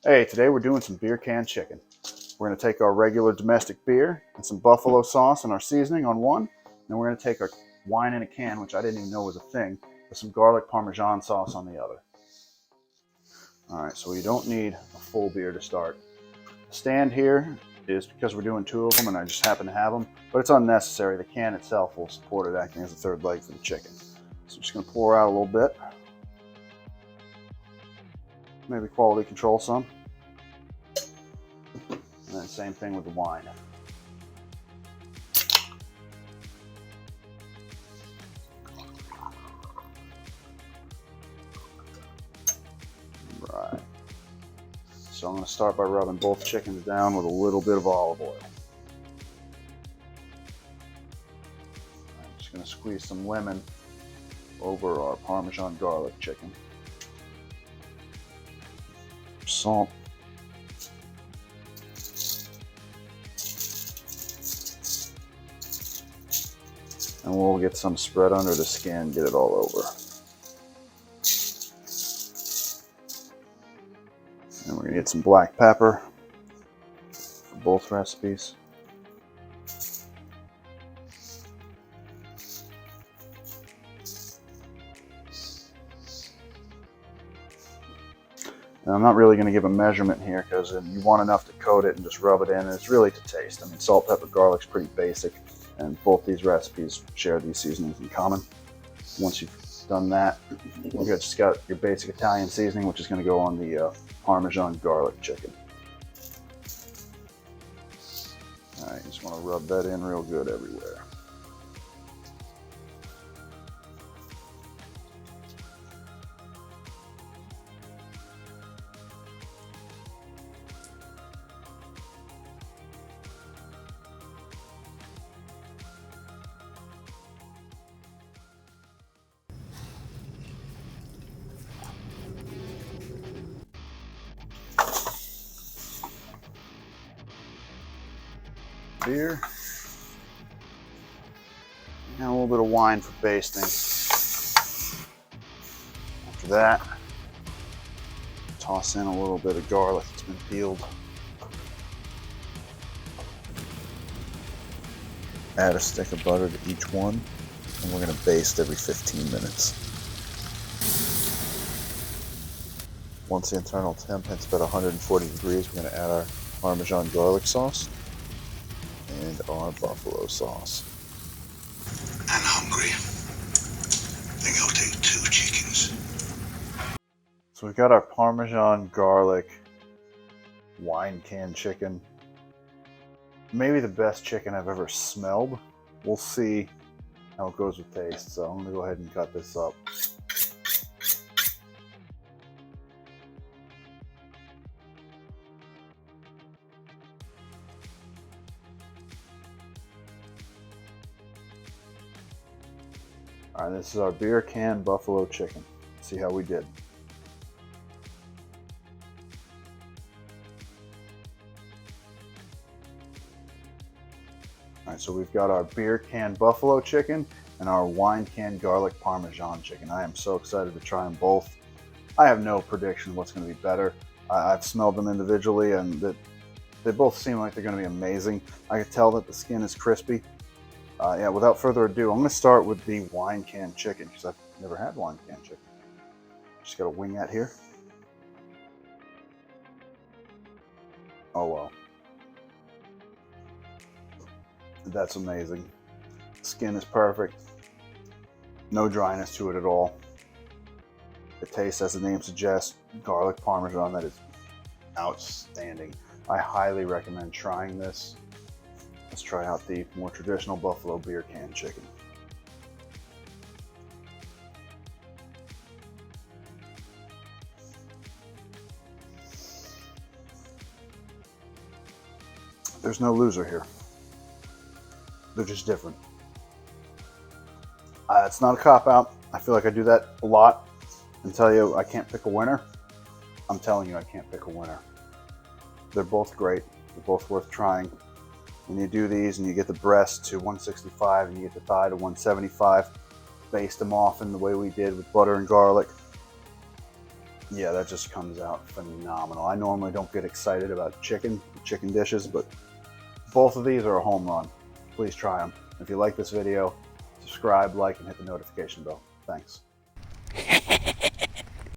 Hey, today we're doing some beer can chicken. We're going to take our regular domestic beer and some buffalo sauce and our seasoning on one. Then we're going to take our wine in a can, which I didn't even know was a thing, with some garlic parmesan sauce on the other. All right, so you don't need a full beer to start. The stand here is because we're doing two of them and I just happen to have them, but it's unnecessary. The can itself will support it acting as a third leg for the chicken. So I'm just going to pour out a little bit. Maybe quality control some. And then same thing with the wine. Right. So I'm going to start by rubbing both chickens down with a little bit of olive oil. I'm just going to squeeze some lemon over our Parmesan garlic chicken. Salt. And we'll get some spread under the skin, get it all over. And we're going to get some black pepper for both recipes. And I'm not really going to give a measurement here because you want enough to coat it and just rub it in, and it's really to taste. I mean, salt, pepper, garlic's pretty basic, and both these recipes share these seasonings in common. Once you've done that, you've just got your basic Italian seasoning, which is going to go on the Parmesan garlic chicken. All right, you just want to rub that in real good everywhere. Beer. And a little bit of wine for basting. After that, toss in a little bit of garlic that's been peeled. Add a stick of butter to each one, and we're going to baste every 15 minutes. Once the internal temp hits about 140 degrees, we're going to add our Parmesan garlic sauce and our buffalo sauce. I'm hungry. I think I'll take 2 chickens. So we've got our Parmesan garlic wine can chicken. Maybe the best chicken I've ever smelled. We'll see how it goes with taste. So I'm going to go ahead and cut this up. All right, this is our beer can buffalo chicken. Let's see how we did. All right, so we've got our beer can buffalo chicken and our wine can garlic Parmesan chicken. I am so excited to try them both. I have no prediction what's going to be better. I've smelled them individually and they both seem like they're going to be amazing. I can tell that the skin is crispy. Yeah, without further ado, I'm going to start with the wine can chicken because I've never had wine can chicken. Just got to wing that here. Oh, well. That's amazing. Skin is perfect. No dryness to it at all. It tastes, as the name suggests, garlic Parmesan. That is outstanding. I highly recommend trying this. Let's try out the more traditional buffalo beer can chicken. There's no loser here. They're just different. It's not a cop-out. I feel like I do that a lot and tell you I can't pick a winner. I'm telling you I can't pick a winner. They're both great. They're both worth trying. When you do these and you get the breast to 165 and you get the thigh to 175, baste them off in the way we did with butter and garlic. Yeah, that just comes out phenomenal. I normally don't get excited about chicken dishes, but both of these are a home run. Please try them. If you like this video, subscribe, like, and hit the notification bell. Thanks.